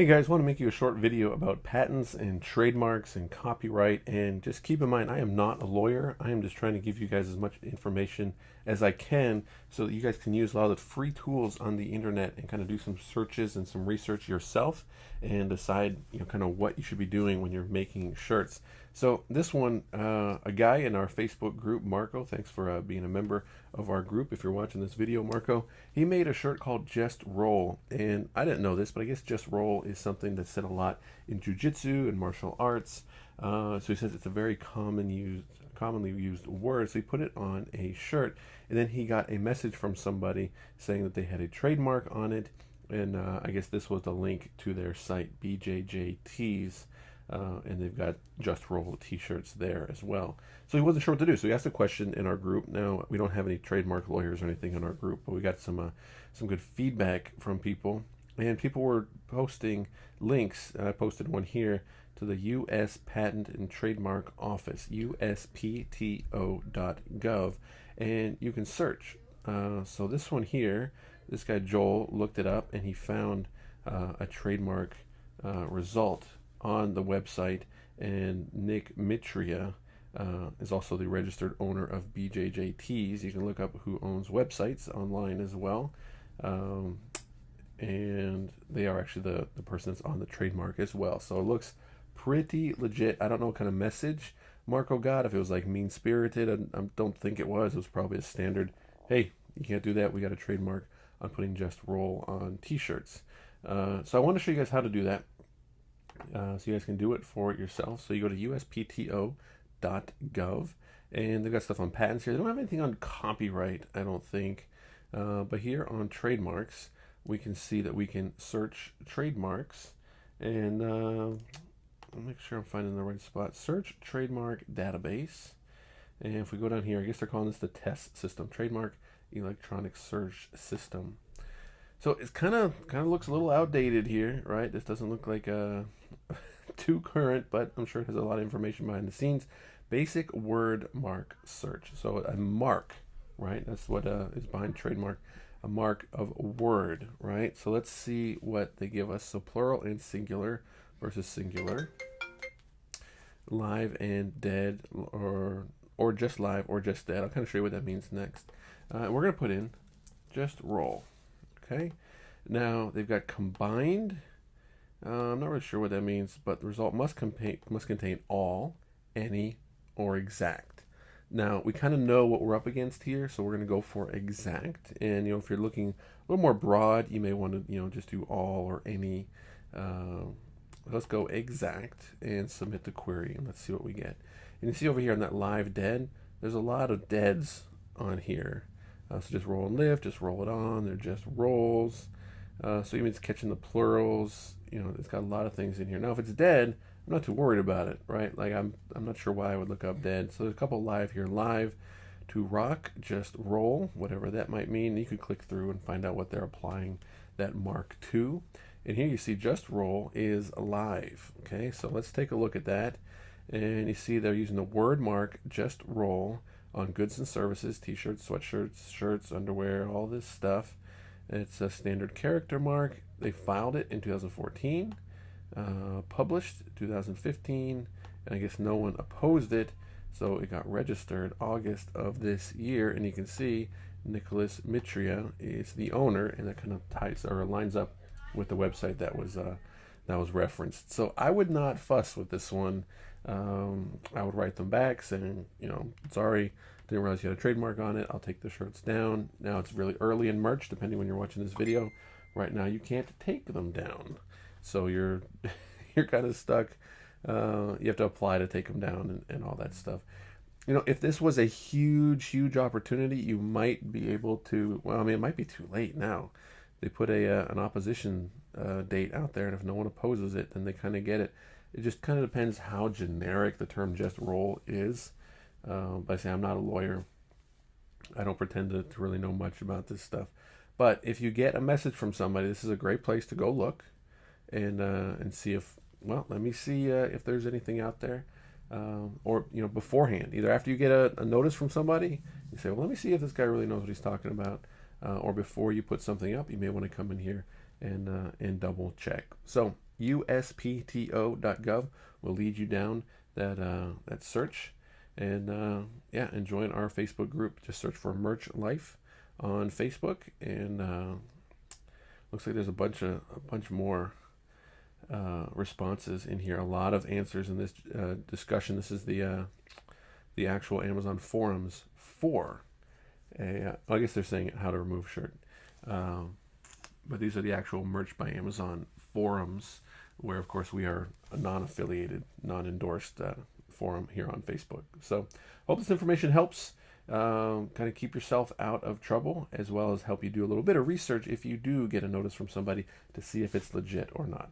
Hey guys, want to make you a short video about patents and trademarks and copyright, and just keep in mind I am not a lawyer. I am just trying to give you guys as much information as I can so that you guys can use a lot of the free tools on the internet and kind of do some searches and some research yourself and decide kind of what you should be doing when you're making shirts. So this one, a guy in our Facebook group, Marco, thanks for being a member of our group. If you're watching this video, Marco, he made a shirt called Just Roll, and I didn't know this, but I guess Just Roll is something that's said a lot in jiu-jitsu and martial arts. So he says it's a very commonly used word. So he put it on a shirt, and then he got a message from somebody saying that they had a trademark on it, and I guess this was the link to their site, BJJ Tees. And they've got Just Roll t-shirts there as well. So he wasn't sure what to do. So he asked a question in our group. Now, we don't have any trademark lawyers or anything in our group, but we got some good feedback from people. And people were posting links. I posted one here to the U.S. Patent and Trademark Office, uspto.gov. And you can search. So this one here, this guy Joel looked it up, and he found a trademark result on the website, and Nick Mitria is also the registered owner of BJJ Tees. You can look up who owns websites online as well, and they are actually the person that's on the trademark as well. So it looks pretty legit. I don't know what kind of message Marco got, if it was like mean-spirited. I don't think it was. It was probably a standard, hey, you can't do that, we got a trademark on putting Just Roll on t-shirts. So I want to show you guys how to do that. So you guys can do it for yourself. So you go to uspto.gov, and they've got stuff on patents here. They don't have anything on copyright, I don't think. But here on trademarks, we can see that we can search trademarks, and I'll make sure I'm finding the right spot. Search trademark database. And if we go down here, I guess they're calling this the test system, trademark electronic search system. So it's kind of looks a little outdated here, right? This doesn't look like too current, but I'm sure it has a lot of information behind the scenes. Basic word mark search. So a mark, right? That's what is behind trademark, a mark of word, right? So let's see what they give us. So plural and singular versus singular. Live and dead, or just live or just dead. I'll kind of show you what that means next. We're going to put in just roll. Okay, now they've got combined. I'm not really sure what that means, but the result must contain all, any, or exact. Now we kind of know what we're up against here, so we're going to go for exact. And if you're looking a little more broad, you may want to just do all or any. Let's go exact and submit the query, and let's see what we get. And you see over here on that live dead, there's a lot of deads on here. So just roll and lift, just roll it on. They're just rolls. So even it's catching the plurals. It's got a lot of things in here. Now, if it's dead, I'm not too worried about it, right? Like I'm not sure why I would look up dead. So there's a couple live here. Live to rock, just roll, whatever that might mean. You could click through and find out what they're applying that mark to. And here you see just roll is live. Okay, so let's take a look at that. And you see they're using the word mark just roll on goods and services, t-shirts, sweatshirts, shirts, underwear, all this stuff. It's a standard character mark. They filed it in 2014, published 2015, and I guess no one opposed it, so it got registered August of this year. And you can see Nicholas Mitria is the owner, and that kind of ties or lines up with the website that was referenced. So I would not fuss with this one. I would write them back saying, sorry, didn't realize you had a trademark on it. I'll take the shirts down. Now it's really early in March, depending when you're watching this video. Right now you can't take them down, so you're kind of stuck. You have to apply to take them down and all that stuff. If this was a huge opportunity, you might be able to. Well, I mean, it might be too late now. They put an opposition date out there, and if no one opposes it, then they kind of get it. It just kind of depends how generic the term just roll is. But I say I'm not a lawyer. I don't pretend to really know much about this stuff. But if you get a message from somebody, this is a great place to go look and see if, let me see if there's anything out there. Or beforehand, either after you get a notice from somebody, you say, well, let me see if this guy really knows what he's talking about. Or before you put something up, you may want to come in here and double check. So uspto.gov will lead you down that search. And yeah, and join our Facebook group. Just search for Merch Life on Facebook, and looks like there's a bunch more responses in here. A lot of answers in this discussion. This is the actual Amazon forums for I guess they're saying how to remove shirt, but these are the actual Merch by Amazon forums, where of course we are a non-affiliated, non-endorsed forum here on Facebook. So hope this information helps kind of keep yourself out of trouble, as well as help you do a little bit of research if you do get a notice from somebody, to see if it's legit or not.